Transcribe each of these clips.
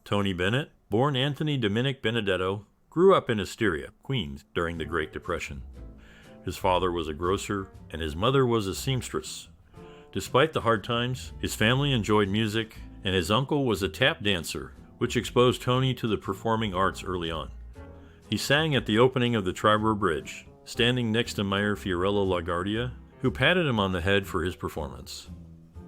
Tony Bennett, born Anthony Dominic Benedetto, grew up in Astoria, Queens, during the Great Depression. His father was a grocer, and his mother was a seamstress. Despite the hard times, his family enjoyed music, and his uncle was a tap dancer, which exposed Tony to the performing arts early on. He sang at the opening of the Triborough Bridge, standing next to Mayor Fiorello LaGuardia, who patted him on the head for his performance.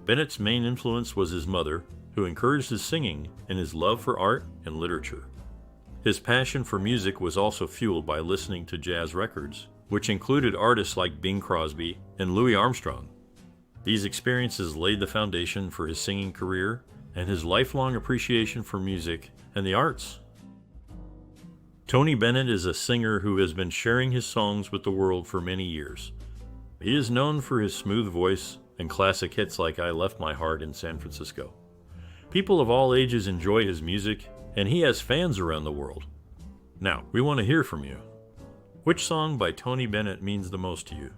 Bennett's main influence was his mother, who encouraged his singing and his love for art and literature. His passion for music was also fueled by listening to jazz records, which included artists like Bing Crosby and Louis Armstrong. These experiences laid the foundation for his singing career and his lifelong appreciation for music and the arts. Tony Bennett is a singer who has been sharing his songs with the world for many years. He is known for his smooth voice and classic hits like I Left My Heart in San Francisco. People of all ages enjoy his music, and he has fans around the world. Now, we want to hear from you. Which song by Tony Bennett means the most to you?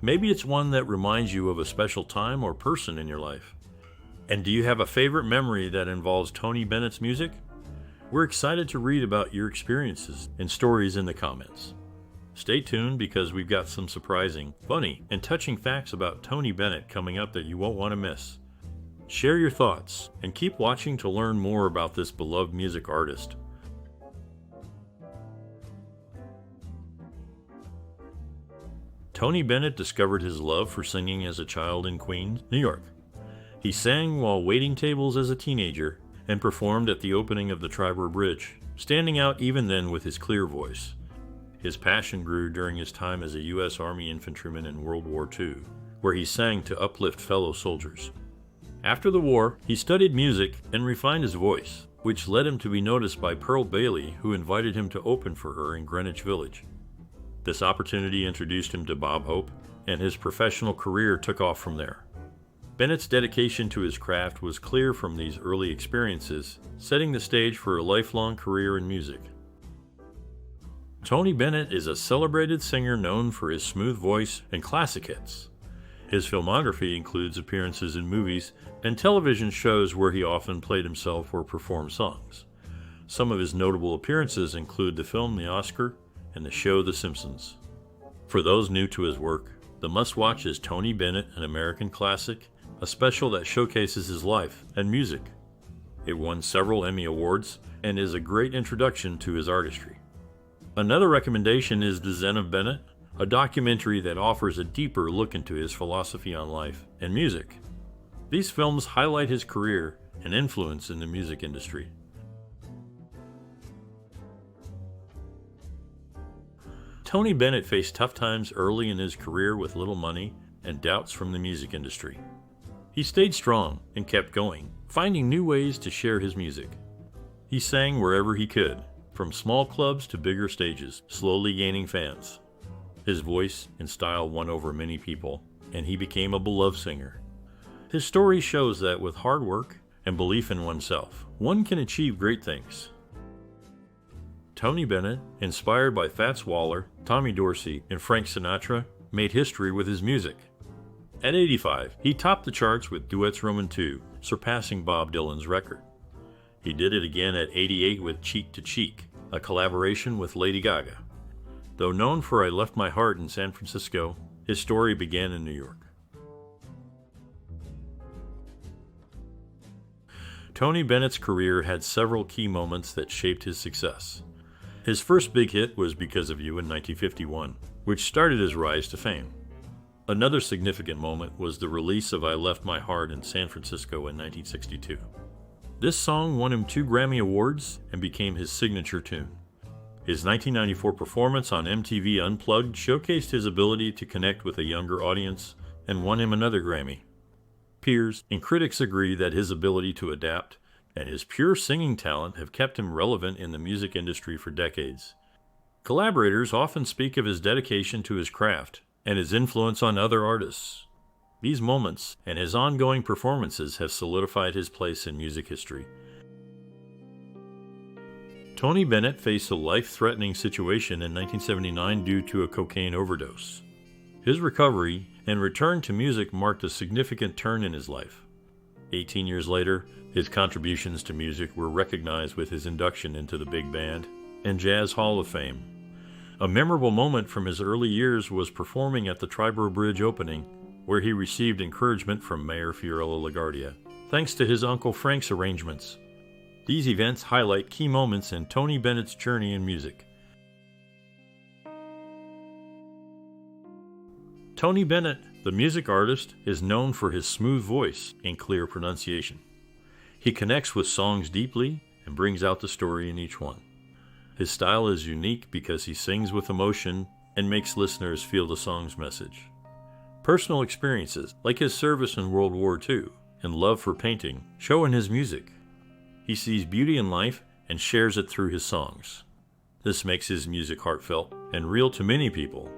Maybe it's one that reminds you of a special time or person in your life. And do you have a favorite memory that involves Tony Bennett's music? We're excited to read about your experiences and stories in the comments. Stay tuned because we've got some surprising, funny, and touching facts about Tony Bennett coming up that you won't want to miss. Share your thoughts and keep watching to learn more about this beloved music artist. Tony Bennett discovered his love for singing as a child in Queens, New York. He sang while waiting tables as a teenager and performed at the opening of the Triborough Bridge, standing out even then with his clear voice. His passion grew during his time as a U.S. Army infantryman in World War II, where he sang to uplift fellow soldiers. After the war, he studied music and refined his voice, which led him to be noticed by Pearl Bailey, who invited him to open for her in Greenwich Village. This opportunity introduced him to Bob Hope, and his professional career took off from there. Bennett's dedication to his craft was clear from these early experiences, setting the stage for a lifelong career in music. Tony Bennett is a celebrated singer known for his smooth voice and classic hits. His filmography includes appearances in movies and television shows where he often played himself or performed songs. Some of his notable appearances include the film The Oscar and the show The Simpsons. For those new to his work, the must-watch is Tony Bennett, an American Classic, a special that showcases his life and music. It won several Emmy Awards and is a great introduction to his artistry. Another recommendation is The Zen of Bennett, a documentary that offers a deeper look into his philosophy on life and music. These films highlight his career and influence in the music industry. Tony Bennett faced tough times early in his career with little money and doubts from the music industry. He stayed strong and kept going, finding new ways to share his music. He sang wherever he could, from small clubs to bigger stages, slowly gaining fans. His voice and style won over many people, and he became a beloved singer. His story shows that with hard work and belief in oneself, one can achieve great things. Tony Bennett, inspired by Fats Waller, Tommy Dorsey, and Frank Sinatra, made history with his music. At 85, he topped the charts with Duets Roman II, surpassing Bob Dylan's record. He did it again at 88 with Cheek to Cheek, a collaboration with Lady Gaga. Though known for I Left My Heart in San Francisco, his story began in New York. Tony Bennett's career had several key moments that shaped his success. His first big hit was Because of You in 1951, which started his rise to fame. Another significant moment was the release of I Left My Heart in San Francisco in 1962. This song won him 2 Grammy Awards and became his signature tune. His 1994 performance on MTV Unplugged showcased his ability to connect with a younger audience and won him another Grammy. Peers and critics agree that his ability to adapt and his pure singing talent have kept him relevant in the music industry for decades. Collaborators often speak of his dedication to his craft and his influence on other artists. These moments and his ongoing performances have solidified his place in music history. Tony Bennett faced a life-threatening situation in 1979 due to a cocaine overdose. His recovery and return to music marked a significant turn in his life. 18 years later, his contributions to music were recognized with his induction into the Big Band and Jazz Hall of Fame. A memorable moment from his early years was performing at the Triborough Bridge opening, where he received encouragement from Mayor Fiorello LaGuardia, thanks to his Uncle Frank's arrangements. These events highlight key moments in Tony Bennett's journey in music. Tony Bennett, the music artist, is known for his smooth voice and clear pronunciation. He connects with songs deeply and brings out the story in each one. His style is unique because he sings with emotion and makes listeners feel the song's message. Personal experiences, like his service in World War II and love for painting, show in his music. He sees beauty in life and shares it through his songs. This makes his music heartfelt and real to many people.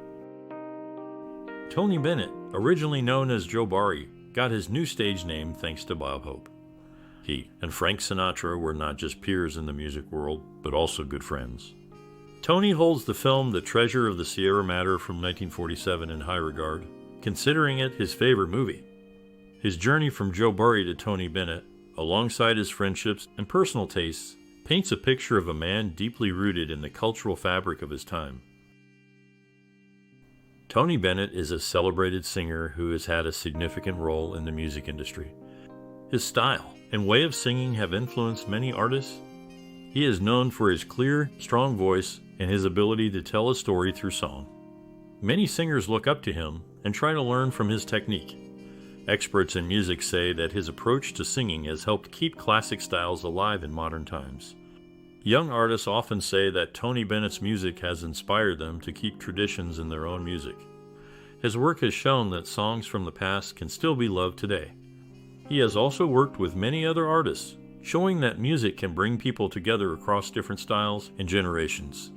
Tony Bennett, originally known as Joe Barry, got his new stage name thanks to Bob Hope. He and Frank Sinatra were not just peers in the music world, but also good friends. Tony holds the film The Treasure of the Sierra Madre from 1947 in high regard, considering it his favorite movie. His journey from Joe Barry to Tony Bennett, alongside his friendships and personal tastes, paints a picture of a man deeply rooted in the cultural fabric of his time. Tony Bennett is a celebrated singer who has had a significant role in the music industry. His style and way of singing have influenced many artists. He is known for his clear, strong voice and his ability to tell a story through song. Many singers look up to him and try to learn from his technique. Experts in music say that his approach to singing has helped keep classic styles alive in modern times. Young artists often say that Tony Bennett's music has inspired them to keep traditions in their own music. His work has shown that songs from the past can still be loved today. He has also worked with many other artists, showing that music can bring people together across different styles and generations.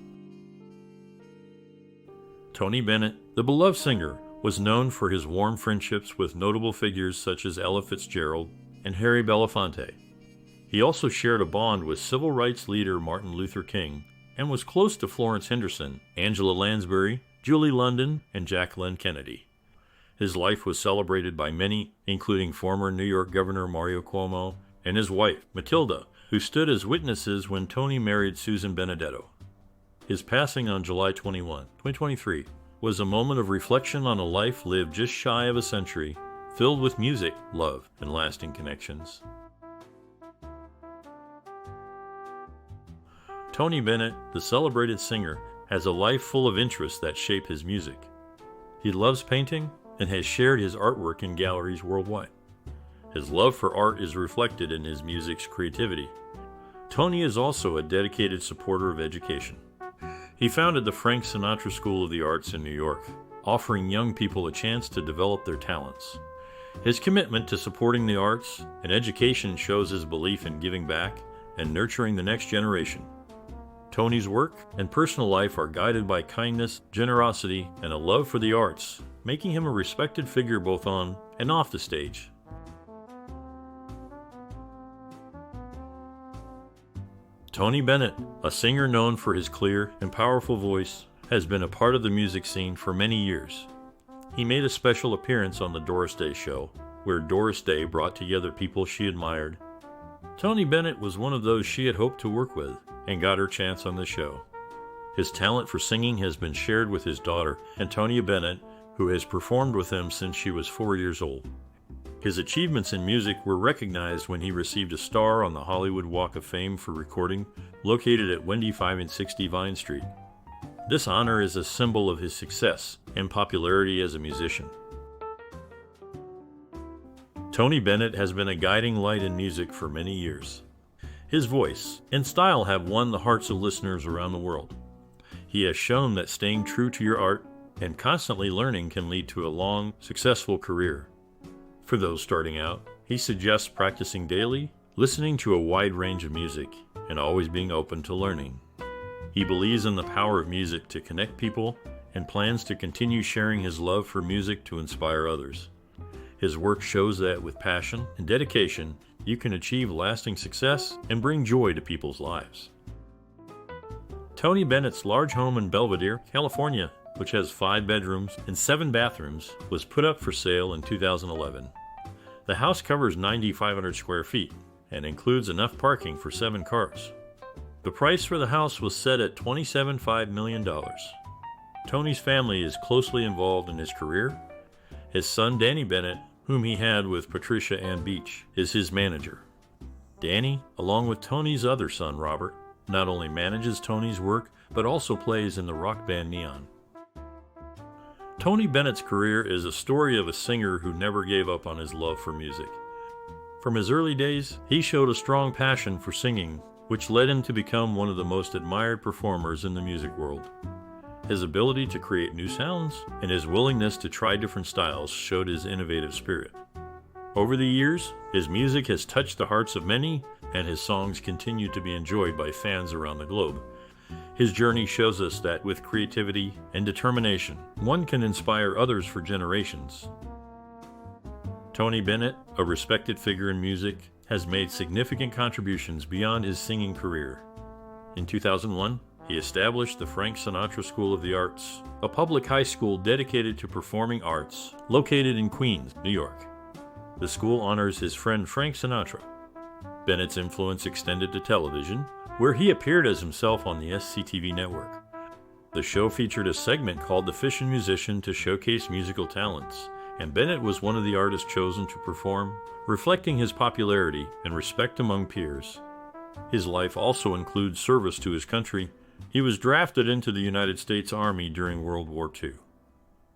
Tony Bennett, the beloved singer, was known for his warm friendships with notable figures such as Ella Fitzgerald and Harry Belafonte. He also shared a bond with civil rights leader Martin Luther King and was close to Florence Henderson, Angela Lansbury, Julie London, and Jacqueline Kennedy. His life was celebrated by many, including former New York Governor Mario Cuomo and his wife, Matilda, who stood as witnesses when Tony married Susan Benedetto. His passing on July 21, 2023, was a moment of reflection on a life lived just shy of a century, filled with music, love, and lasting connections. Tony Bennett, the celebrated singer, has a life full of interests that shape his music. He loves painting and has shared his artwork in galleries worldwide. His love for art is reflected in his music's creativity. Tony is also a dedicated supporter of education. He founded the Frank Sinatra School of the Arts in New York, offering young people a chance to develop their talents. His commitment to supporting the arts and education shows his belief in giving back and nurturing the next generation. Tony's work and personal life are guided by kindness, generosity, and a love for the arts, making him a respected figure both on and off the stage. Tony Bennett, a singer known for his clear and powerful voice, has been a part of the music scene for many years. He made a special appearance on the Doris Day Show, where Doris Day brought together people she admired. Tony Bennett was one of those she had hoped to work with, and got her chance on the show. His talent for singing has been shared with his daughter, Antonia Bennett, who has performed with him since she was 4 years old. His achievements in music were recognized when he received a star on the Hollywood Walk of Fame for recording, located at Wendy 5 and 60 Vine Street. This honor is a symbol of his success and popularity as a musician. Tony Bennett has been a guiding light in music for many years. His voice and style have won the hearts of listeners around the world. He has shown that staying true to your art and constantly learning can lead to a long, successful career. For those starting out, he suggests practicing daily, listening to a wide range of music, and always being open to learning. He believes in the power of music to connect people and plans to continue sharing his love for music to inspire others. His work shows that with passion and dedication, you can achieve lasting success and bring joy to people's lives. Tony Bennett's large home in Belvedere, California, which has 5 bedrooms and 7 bathrooms, was put up for sale in 2011. The house covers 9,500 square feet and includes enough parking for 7 cars. The price for the house was set at $27.5 million. Tony's family is closely involved in his career. His son, Danny Bennett, whom he had with Patricia Ann Beach, is his manager. Danny, along with Tony's other son, Robert, not only manages Tony's work, but also plays in the rock band Neon. Tony Bennett's career is a story of a singer who never gave up on his love for music. From his early days, he showed a strong passion for singing, which led him to become one of the most admired performers in the music world. His ability to create new sounds and his willingness to try different styles showed his innovative spirit. Over the years, his music has touched the hearts of many, and his songs continue to be enjoyed by fans around the globe. His journey shows us that with creativity and determination, one can inspire others for generations. Tony Bennett, a respected figure in music, has made significant contributions beyond his singing career. In 2001, he established the Frank Sinatra School of the Arts, a public high school dedicated to performing arts, located in Queens, New York. The school honors his friend Frank Sinatra. Bennett's influence extended to television, where he appeared as himself on the SCTV network. The show featured a segment called The Fish and Musician to showcase musical talents, and Bennett was one of the artists chosen to perform, reflecting his popularity and respect among peers. His life also includes service to his country. He was drafted into the United States Army during World War II.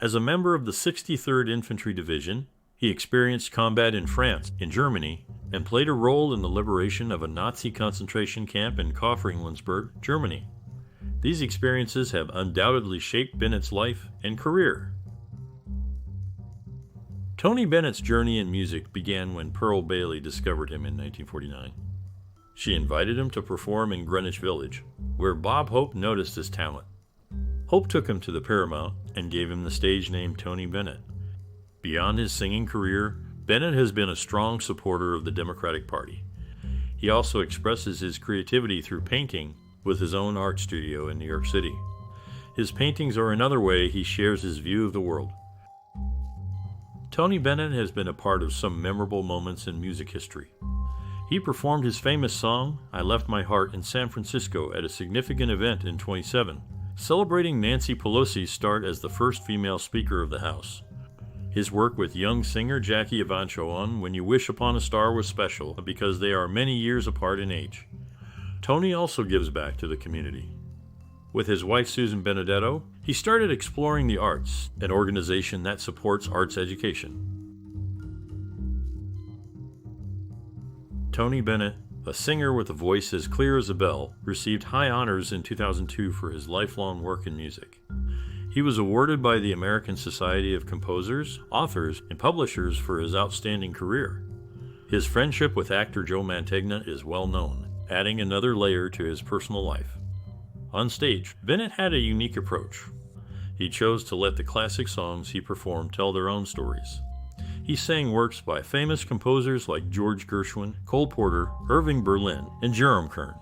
As a member of the 63rd Infantry Division, he experienced combat in France, in Germany, and played a role in the liberation of a Nazi concentration camp in Kauferingsburg, Germany. These experiences have undoubtedly shaped Bennett's life and career. Tony Bennett's journey in music began when Pearl Bailey discovered him in 1949. She invited him to perform in Greenwich Village, where Bob Hope noticed his talent. Hope took him to the Paramount and gave him the stage name Tony Bennett. Beyond his singing career, Bennett has been a strong supporter of the Democratic Party. He also expresses his creativity through painting with his own art studio in New York City. His paintings are another way he shares his view of the world. Tony Bennett has been a part of some memorable moments in music history. He performed his famous song, I Left My Heart, in San Francisco at a significant event in 2007, celebrating Nancy Pelosi's start as the first female Speaker of the House. His work with young singer Jackie Evancho on When You Wish Upon a Star was special because they are many years apart in age. Tony also gives back to the community. With his wife Susan Benedetto, he started Exploring the Arts, an organization that supports arts education. Tony Bennett, a singer with a voice as clear as a bell, received high honors in 2002 for his lifelong work in music. He was awarded by the American Society of Composers, Authors, and Publishers for his outstanding career. His friendship with actor Joe Mantegna is well known, adding another layer to his personal life. On stage, Bennett had a unique approach. He chose to let the classic songs he performed tell their own stories. He sang works by famous composers like George Gershwin, Cole Porter, Irving Berlin, and Jerome Kern.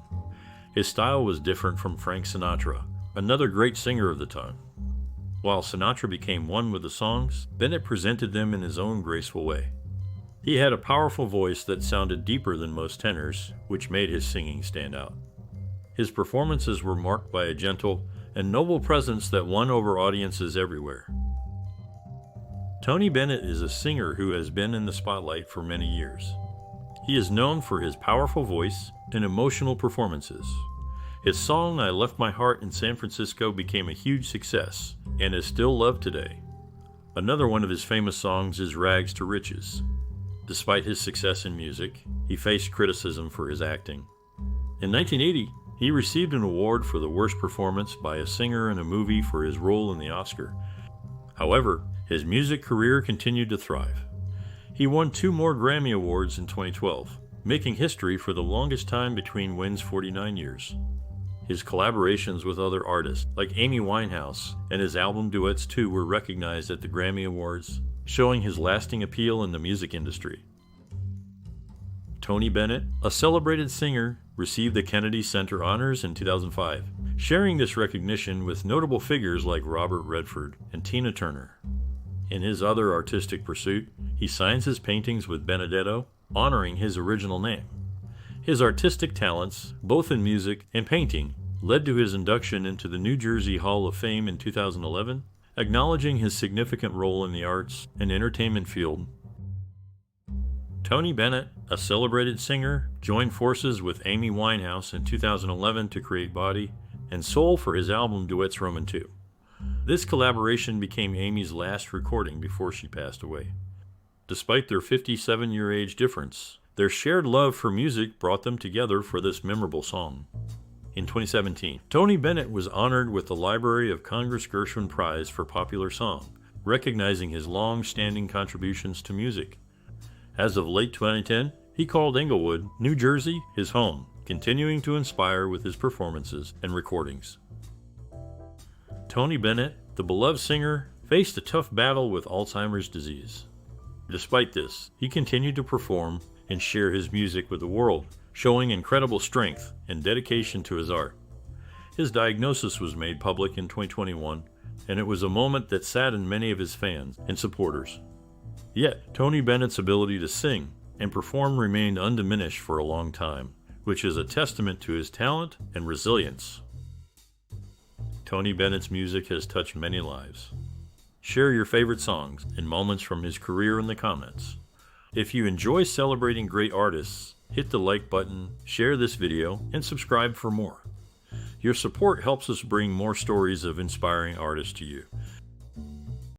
His style was different from Frank Sinatra, another great singer of the time. While Sinatra became one with the songs, Bennett presented them in his own graceful way. He had a powerful voice that sounded deeper than most tenors, which made his singing stand out. His performances were marked by a gentle and noble presence that won over audiences everywhere. Tony Bennett is a singer who has been in the spotlight for many years. He is known for his powerful voice and emotional performances. His song, I Left My Heart in San Francisco, became a huge success and is still loved today. Another one of his famous songs is Rags to Riches. Despite his success in music, he faced criticism for his acting. In 1980, he received an award for the worst performance by a singer in a movie for his role in the Oscar. However, his music career continued to thrive. He won 2 more Grammy Awards in 2012, making history for the longest time between wins 49 years. His collaborations with other artists, like Amy Winehouse, and his album duets too were recognized at the Grammy Awards, showing his lasting appeal in the music industry. Tony Bennett, a celebrated singer, received the Kennedy Center Honors in 2005, sharing this recognition with notable figures like Robert Redford and Tina Turner. In his other artistic pursuit, he signs his paintings with Benedetto, honoring his original name. His artistic talents, both in music and painting, led to his induction into the New Jersey Hall of Fame in 2011, acknowledging his significant role in the arts and entertainment field. Tony Bennett, a celebrated singer, joined forces with Amy Winehouse in 2011 to create Body and Soul for his album Duets Roman II. This collaboration became Amy's last recording before she passed away. Despite their 57-year age difference, their shared love for music brought them together for this memorable song. In 2017, Tony Bennett was honored with the Library of Congress Gershwin Prize for Popular Song, recognizing his long-standing contributions to music. As of late 2010, he called Englewood, New Jersey, his home, continuing to inspire with his performances and recordings. Tony Bennett, the beloved singer, faced a tough battle with Alzheimer's disease. Despite this, he continued to perform and share his music with the world, showing incredible strength and dedication to his art. His diagnosis was made public in 2021, and it was a moment that saddened many of his fans and supporters. Yet, Tony Bennett's ability to sing and perform remained undiminished for a long time, which is a testament to his talent and resilience. Tony Bennett's music has touched many lives. Share your favorite songs and moments from his career in the comments. If you enjoy celebrating great artists, hit the like button, share this video, and subscribe for more. Your support helps us bring more stories of inspiring artists to you.